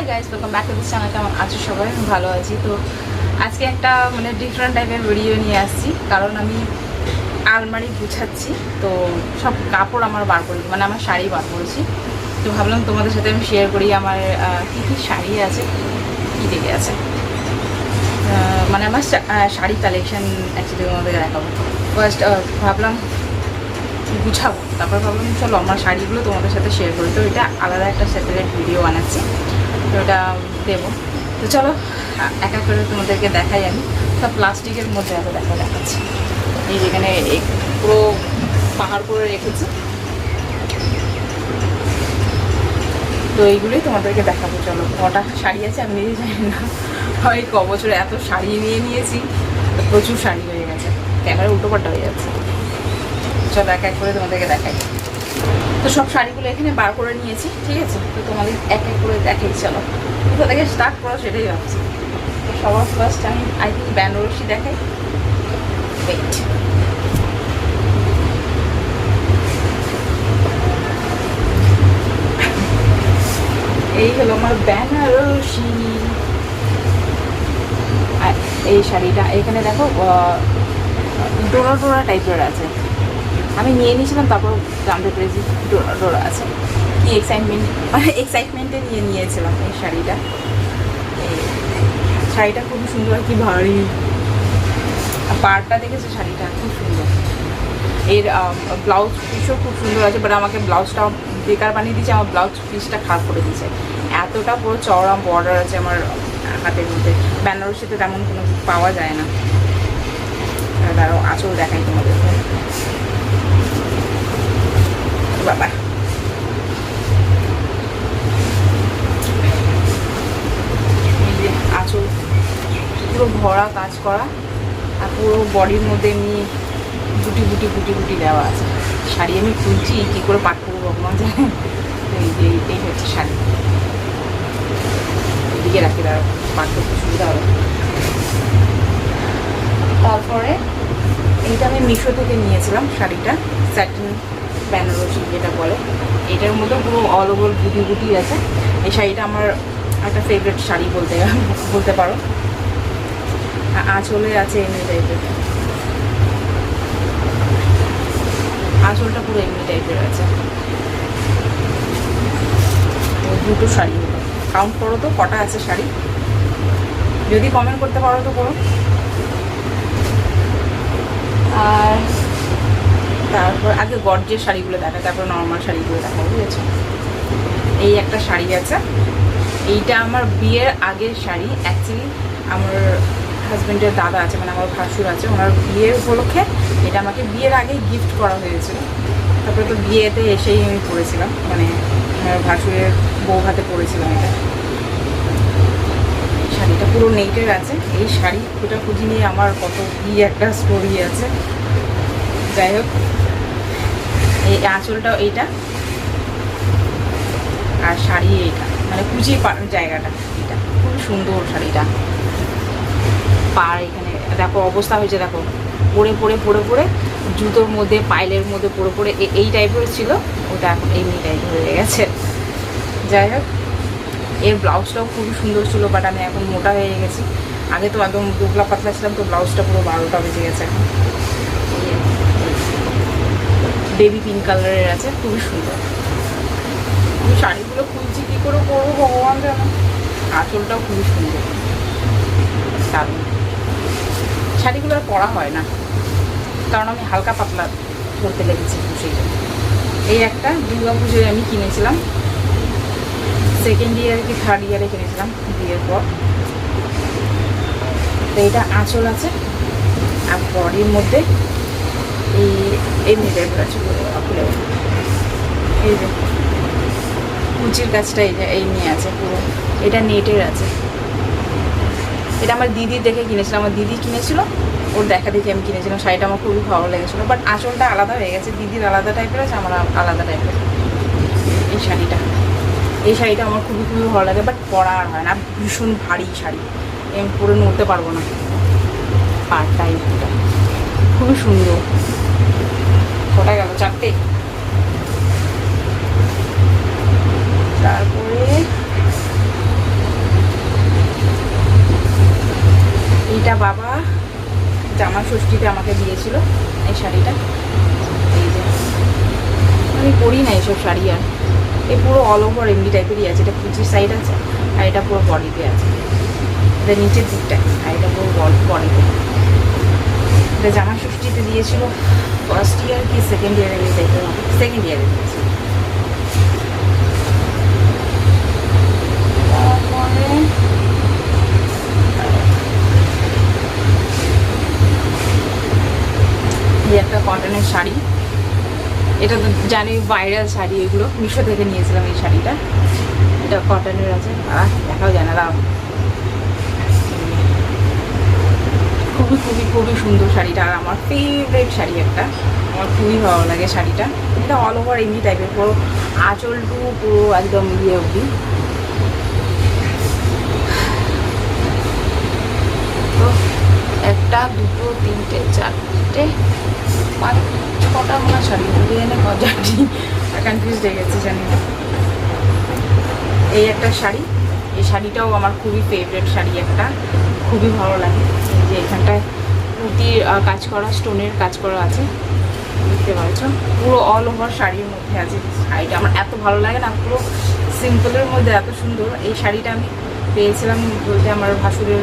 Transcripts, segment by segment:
Hi guys, welcome back to this channel. কেমন আছো সবাই? আমি ভালো আছি। তো আজকে একটা ডিফারেন্ট টাইপের ভিডিও নিয়ে আসছি, কারণ আমি আলমারি গুছাচ্ছি। তো সব কাপড় আমার বার করি, আমার শাড়ি বার করেছি। তো ভাবলাম তোমাদের সাথে আমি শেয়ার করি আমার কী কী শাড়ি আছে, কী দেখে আছে। আমার শাড়ি কালেকশন অ্যাকচুয়ালি তোমাদের দেখাবো। ফার্স্ট ভাবলাম গুছাবো, তারপর ভাবলাম চলো আমার শাড়িগুলো তোমাদের সাথে শেয়ার করি। তো এটা আলাদা একটা সেপারেট ভিডিও বানাচ্ছি, তো ওটা দেবো। তো চলো এক এক করে তোমাদেরকে দেখাই। আমি সব প্লাস্টিকের মধ্যে এত দেখাচ্ছি। এই যেখানে পুরো পাহাড় করে রেখেছি, তো এইগুলোই তোমাদেরকে দেখাবো। চলো কটা শাড়ি আছে আমি নিজে জানি না, হয় ক বছরে এত শাড়ি নিয়েছি, প্রচুর শাড়ি হয়ে গেছে, ক্যামেরা উল্টোপাল্টা হয়ে যাচ্ছে। চলো এক এক করে তোমাদেরকে দেখাই। তো সব শাড়িগুলো এখানে বার করে নিয়েছি, ঠিক আছে। তো তোমাদের এক এক করে দেখাই। চলো কোথা থেকে স্টার্ট করো সেটাই ভাবছি। তো সবার ফার্স্ট আমি থিঙ্ক বেনারসি দেখাই। ওয়েট, এই হলো আমার বেনারসি। আর এই শাড়িটা এখানে দেখো ডোরা ডোরা টাইপের আছে। আমি নিয়ে নিয়েছিলাম, তারপর জানতে পেরেছি ডোরা ডোরা আছে। কি এক্সাইটমেন্টে নিয়েছিলাম এই শাড়িটা। শাড়িটা খুবই সুন্দর, কি ভারী। পাড়টা দেখেছে শাড়িটা খুব সুন্দর। এর ব্লাউজ পিসও খুব সুন্দর আছে, বাট আমাকে ব্লাউজটা বেকার বানিয়ে দিয়েছে। আমার ব্লাউজ পিসটা খারাপ করে দিয়েছে। এতটা পুরো চওড়া বর্ডার আছে আমার হাতের মধ্যে। বেনারসিতে তেমন কোনো পাওয়া যায় না। তারও আঁচল দেখাই তোমাদের। বাবা, এই যে আঁচল পুরো ভরা কাজ করা, আর পুরো বডির মধ্যে এমনি গুটি গুটি গুটি গুটি দেওয়া আছে। শাড়ি আমি খুলছি কী করে পাট করবো ভগবান জানে। এই যে এই হচ্ছে শাড়ি, এদিকে রাখি, দাঁড়ো পাট করতে সুবিধা হবে। তারপরে এইটা আমি মিশো থেকে নিয়েছিলাম শাড়িটা, স্যাটিন বেনারসি যেটা বলে। এটার মধ্যে পুরো অল ওভার গুটি গুটি আছে। এই শাড়িটা আমার একটা ফেভারিট শাড়ি বলতে পারো। আঁচলে আছে এমনি টাইপের, আঁচলটা পুরো এমনি টাইপের আছে। দুটো শাড়ি কাউন্ট করো তো কটা আছে শাড়ি, যদি কমেন্ট করতে পারো তো করো। আর তারপর আগে গর্জের শাড়িগুলো দেখা, তারপর নর্মাল শাড়িগুলো দেখা, বুঝেছো। এই একটা শাড়ি আছে, এইটা আমার বিয়ের আগের শাড়ি। অ্যাকচুয়ালি আমার হাজব্যান্ডের দাদা আছে, আমার ভাসুর আছে, ওনার বিয়ের উপলক্ষে এটা আমাকে বিয়ের আগেই গিফট করা হয়েছিল। তারপরে তো বিয়েতে এসেই আমি পরেছিলাম, আমার ভাসুরের বউ হাতে পরেছিলাম এটা। শাড়িটা পুরো নেটের আছে। এই শাড়ি খোঁজাখুঁজি নিয়ে আমার কত কি একটা স্টোরি আছে। যাই হোক, এই আঁচলটাও এইটা, আর শাড়ি এইটা, কুচি জায়গাটা এটা খুব সুন্দর শাড়িটা। পার এখানে দেখো অবস্থা হয়েছে, দেখো পরে পরে পরে পরে জুতোর মধ্যে পাইলের মধ্যে পরে পরে এই টাইপের ছিল, ওটা এখন এমনি টাইপের হয়ে গেছে। যাই হোক, এর ব্লাউজটাও খুবই সুন্দর ছিল, বাট আমি এখন মোটা হয়ে গেছি। আগে তো একদম দুবলা পাতলা ছিলাম, তো ব্লাউজটা পুরো 12টা বেজে গেছে এখন। বেবি পিঙ্ক কালারের আছে, খুবই সুন্দর। আমি শাড়িগুলো খুলছি কী করে করবো ভগবান জানো। আঁচলটাও খুবই সুন্দর, দারুণ। শাড়িগুলো আর পরা হয় না, কারণ আমি হালকা পাতলা ধরতে লেগেছি সেই জন্য। এই একটা দুর্গা পুজোয় আমি কিনেছিলাম, সেকেন্ড ইয়ারে কি থার্ড ইয়ারে কিনেছিলাম বিয়ের পর। তো এইটা আঁচল আছে, আর বডির মধ্যে এই এমনি টাইপের আছে, খুলে এই যে কুচির কাজটা এই নিয়ে আছে পুরো। এটা নেটের আছে। এটা আমার দিদি দেখে কিনেছিলাম, আমার দিদি কিনেছিল, ওর দেখা দেখে আমি কিনেছিলাম। শাড়িটা আমার খুবই ভালো লেগেছিলো, বাট আঁচলটা আলাদা হয়ে গেছে। দিদির আলাদা টাইপের আছে, আমার আলাদা টাইপের। এই শাড়িটা আমার খুবই খুবই ভালো লাগে, বাট পরা আর হয় না, ভীষণ ভারী শাড়ি, আমি পরে নড়তে পারবো না। পাড়টা এইটা খুবই সুন্দর। কটা গেল? 4টে। তারপরে ষষ্ঠীতে আমাকে দিয়েছিল এই শাড়িটা। এই যে আমি পরি না এইসব শাড়ি, আর এই পুরো অল ওভার এমনি টাইপেরই আছে। এটা কুচির সাইড আছে আর এটা পুরো বডিতে আছে, এটা নিচের দিকটা, আর এটা পুরো বডিতে। এটা জামা ষষ্ঠীতে দিয়েছিল ফার্স্ট ইয়ার কি সেকেন্ড ইয়ারে, সেকেন্ড ইয়ারে দিয়েছিল। তারপরে এই একটা কটনের শাড়ি, এটা তো জানি ভাইরাল শাড়ি, এগুলো মিশো থেকে নিয়েছিলাম এই শাড়িটা। এটা কটনের আছে, দেখাও যায় না, দাও। খুবই খুবই খুবই সুন্দর শাড়িটা, আর আমার ফেভারিট শাড়ি একটা, আমার খুবই ভালো লাগে শাড়িটা। এটা অল ওভার এমনি টাইপের, পুরো আঁচলটু পুরো একদম ইয়ে অবধি। তো একটা দুটো তিনটে চারটে পাঁচ ছটা মনে শাড়ি ধরে এনে কজাটি কনফিউজ হয়ে গেছে, জানি না। এই একটা শাড়ি, এই শাড়িটাও আমার খুবই ফেভারিট শাড়ি একটা, খুবই ভালো লাগে। এই যে এখানটায় পুঁতির কাজ করা, স্টোনের কাজ করা আছে, দেখতে পাচ্ছ। পুরো অল ওভার শাড়ির মধ্যে আছে শাড়িটা, আমার এত ভালো লাগে না, পুরো সিম্পলের মধ্যে এত সুন্দর। এই শাড়িটা আমি পেয়েছিলাম বলতে আমার ভাসুরের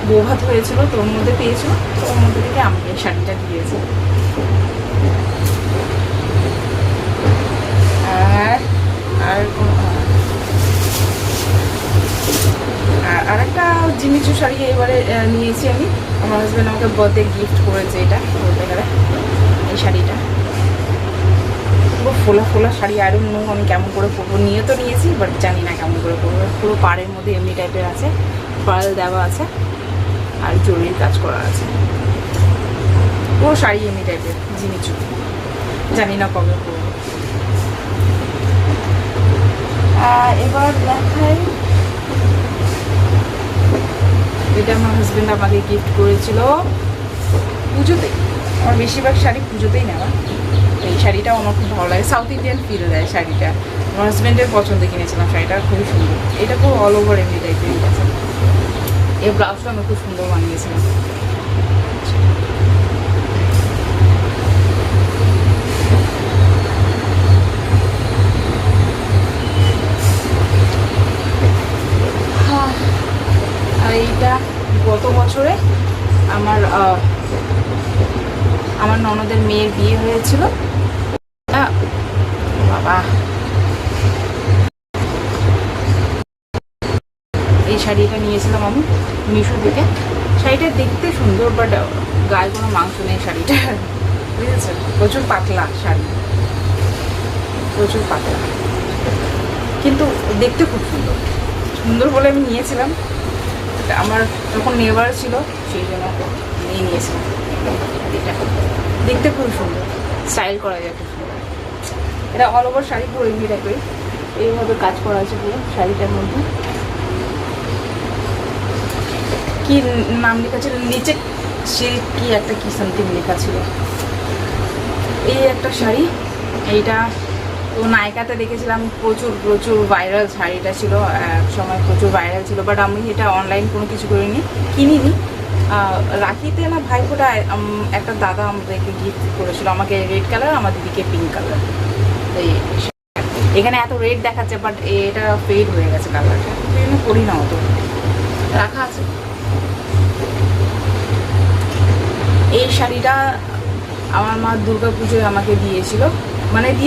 বৌভাত হয়েছিল, তো ওর মধ্যে পেয়েছিল, তো ওর মধ্যে থেকে আমাকে এই শাড়িটা দিয়েছে। আর একটা জিমিচু শাড়ি এবারে নিয়েছি আমি, আমার হাজব্যান্ড আমাকে বার্থডে গিফট করেছে, এটা বলতে গেলে এই শাড়িটা পুরো ফোলা ফোলা শাড়ি। আর অন্য আমি কেমন করে পরবো, নিয়ে তো নিয়েছি, বাট জানি না কেমন করে পরবো। পুরো পাড়ের মধ্যে এমনি টাইপের আছে, পাড় দেওয়া আছে আর জরির কাজ করা আছে, পুরো শাড়ি এমনি টাইপের জিমিচু, জানি না কবে পরবো। এবার দেখাই, এটা আমার হাজব্যান্ড আমাকে গিফট করেছিল পুজোতে। আমার বেশিরভাগ শাড়ি পুজোতেই নেওয়া। এই শাড়িটাও আমার খুব ভালো লাগে, সাউথ ইন্ডিয়ান ফিল দেয় শাড়িটা। আমার হাজব্যান্ডের পছন্দে কিনেছিলাম শাড়িটা, খুবই সুন্দর। এটা খুব অল ওভার এমনি টাইপেরই আছে। এই ব্লাউজটা আমি খুব সুন্দর বানিয়েছিলাম। আর এইটা গত বছরে আমার ননদের মেয়ের বিয়ে হয়েছিল, বাবা এই শাড়িটা নিয়েছিলাম আমি মিশো থেকে। শাড়িটা দেখতে সুন্দর, বাট গায়ে কোনো মাংস নেই শাড়িটা, বুঝেছেন? প্রচুর পাতলা শাড়ি, প্রচুর পাতলা, কিন্তু দেখতে খুব সুন্দর। সুন্দর বলে আমি নিয়েছিলাম, আমার যখন নেবার ছিল সেই জন্য নিয়ে নিয়েছিলাম। এটা দেখতে খুব সুন্দর, স্টাইল করা যায় খুব সুন্দর। এটা অল ওভার শাড়ি পুরো এমনি টাইপের, এইভাবে কাজ করা আছে পুরো শাড়িটার মধ্যে। কি নাম লেখা ছিল নিচে, সিল্ক কি একটা কি সামথিং লেখা ছিল। এই একটা শাড়ি, এইটা তো নায়িকাতে দেখেছিলাম, প্রচুর প্রচুর ভাইরাল শাড়িটা ছিল, এক সময় প্রচুর ভাইরাল ছিল। বাট আমি এটা অনলাইন কোনো কিছু করিনি, কিনিনি। রাখিতে না ভাইফোঁটায় একটা দাদা আমাদেরকে গিফট করেছিল, আমাকে রেড কালার, আমার দিদিকে পিঙ্ক কালার। এই এখানে এত রেড দেখাচ্ছে, বাট এটা ফেড হয়ে গেছে কালারটা, সেই জন্য করি না, অত রাখা আছে। এই শাড়িটা আমার মা দুর্গা পুজোয় আমাকে দিয়েছিল, মানে কি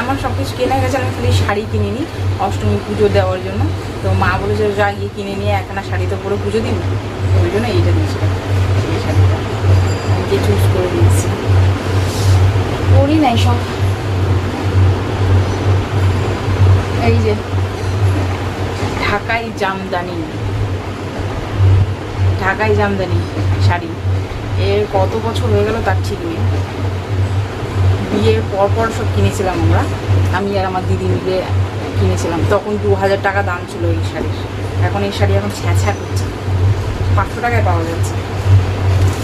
আমার সব কিছু কেনা গেছে, আমি খালি শাড়ি কিনিনি অষ্টমী পুজো দেওয়ার জন্য। তো মা বলেছে যা গিয়ে কিনে নিয়ে একখানা শাড়ি তো পুরো পুজো দিন, ওই জন্য এইটা দিয়েছিল। এই শাড়িটা আমি চুজ করে দিয়েছি, পরি নাই সব। এই যে ঢাকাই জামদানি শাড়ি, এর কত বছর হয়ে গেল তার ঠিক নেই। বিয়ের পর সব কিনেছিলাম আমি আর আমার দিদি মিলে কিনেছিলাম, তখন 2000 টাকা দাম ছিল এই শাড়ির। এখন এই শাড়ি এখন ছ্যাঁছ্যা করছে, 500 টাকায় পাওয়া যাচ্ছে।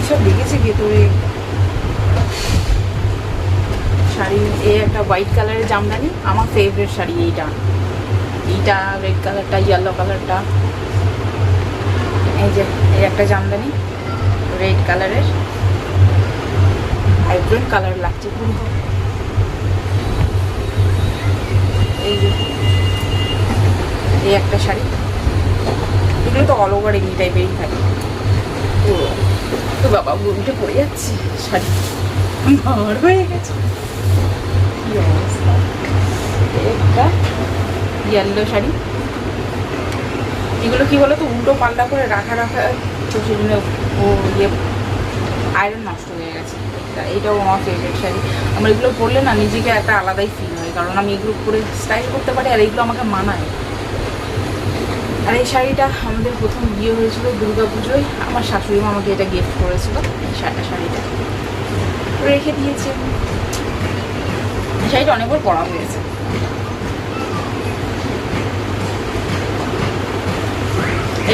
এসব দেখেছি ভেতরে শাড়ি। এই একটা হোয়াইট কালারের জামদানি, আমার ফেভারিট শাড়ি এইটা রেড কালারটা, ইয়েলো কালারটা। এই যে এই একটা জামদানি রেড কালারের, ভাইব্রেন্ট কালার লাগছে পুরো। এই যে এই একটা শাড়ি, এগুলো তো অল ওভার এমনি টাইপেরই থাকে পুরো। তো বাবা উল্টে পড়ে যাচ্ছে, শাড়ি ভার হয়ে গেছে, কি অবস্থা। একটা ইয়েলো শাড়ি, এগুলো কি বলো তো উল্টো পাল্টা করে রাখা তো সেই জন্য ও ইয়ে আয়রন নষ্ট হয়ে গেছে। এইটাও আমার ফেভারিট শাড়ি। আমার এগুলো পরলে না নিজেকে একটা আলাদাই ফিল হয়, কারণ আমি এগুলো পরে স্টাইল করতে পারি আর এগুলো আমাকে মানায়। আর এই শাড়িটা আমাদের প্রথম বিয়ে হয়েছিল দুর্গা পুজোয়, আমার শাশুড়ি মা আমাকে এটা গিফট করেছিল। এই শাড়িটা রেখে দিয়েছে। শাড়িটা অনেকবার পরা হয়েছে।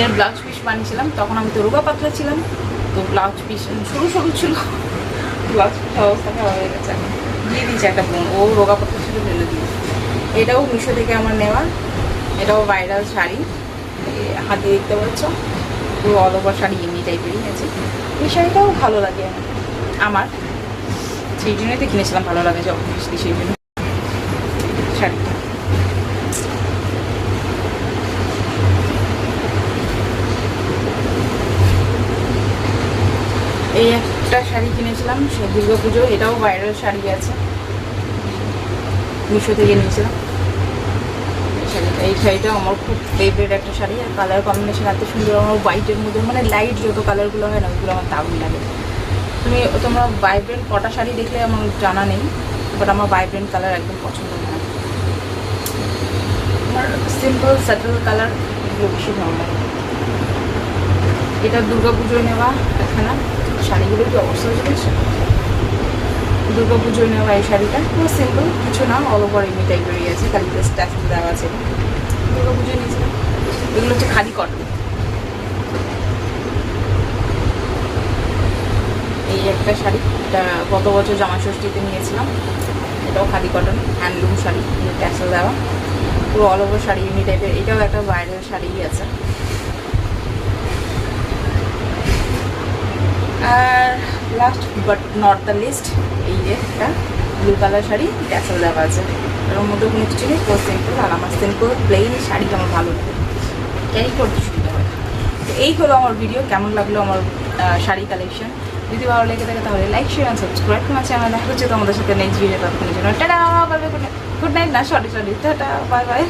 এর ব্লাউজ পিস বানিয়েছিলাম, তখন আমি তো রোগা পাতলা ছিলাম, তো ব্লাউজ পিস সরু সরু ছিল, ব্লাউজ পিস অবস্থা খারাপ হয়ে গেছে। এখন দিয়ে দিয়েছে একটা বোন, ও রোগা পাতলা ছিল ফেলে দিয়েছে। এটাও মিশো থেকে আমার নেওয়া, এটাও ভাইরাল শাড়ি, হাতে দেখতে পাচ্ছ পুরো অল ওভার শাড়ি এমনি টাইপেরই আছে। এই শাড়িটাও ভালো লাগে আমার, সেই জন্যই তো কিনেছিলাম, ভালো লাগে যখন সেই জন্য শাড়িটা। এই একটা শাড়ি কিনেছিলাম সে দুর্গা পুজো, এটাও ভাইরাল শাড়ি আছে, মিশো থেকে নিয়েছিলাম এই শাড়িটা। এই শাড়িটাও আমার খুব ফেভারিট একটা শাড়ি, আর কালার কম্বিনেশন এত সুন্দর। আমার হোয়াইটের মধ্যে মানে লাইট যত কালারগুলো হয় না ওইগুলো আমার দারুণ লাগে। তোমরা ভাইব্রেন্ট কটা শাড়ি দেখলে আমার জানা নেই, বাট আমার ভাইব্রেন্ট কালার একদম পছন্দ হয়। আমার সিম্পল স্যাটেল কালার এগুলো বেশি ভালো লাগে। এটা দুর্গা পুজোয় নেওয়া একখানা শাড়িগুলো কি অবস্থা হয়েছে, দুর্গা পুজোয় নেওয়া এই শাড়িটা পুরো সিম্পল, কিছু না, অল ওভার এমনি টাইপেরই আছে, খালি স্ট্যাচু দেওয়া আছে। দুর্গা পুজোয় নিয়েছিলাম। এগুলো হচ্ছে খাদি কটন। এই একটা শাড়ি, এটা গত বছর জামা ষষ্ঠীতে নিয়েছিলাম, এটাও khadi cotton handloom sari, tassel দেওয়া, পুরো অল ওভার শাড়ি এমনি টাইপের। এটাও একটা ভাইরাল শাড়িই আছে। আর last but not the least, এই যে একটা ব্লু কালার শাড়ি ট্যাসেল দেওয়া আছে, এর মধ্যে কোনো কিছু নেই, পুরো সিম্পল। আর আমার সিম্পল প্লেন শাড়িটা আমার ভালো লাগে, ক্যারি করতে সুবিধা হয়। তো এই হলো আমার ভিডিও, কেমন লাগলো আমার শাড়ি কালেকশন। যদি ভালো লেগে থাকে তাহলে লাইক শেয়ার অ্যান্ড সাবস্ক্রাইব আমার চ্যানেল। দেখা হচ্ছে তোমাদের সাথে নেক্সট ভিডিও, ততক্ষণের জন্য tata, bye bye, good night না, সরি টাটা, বাই বাই।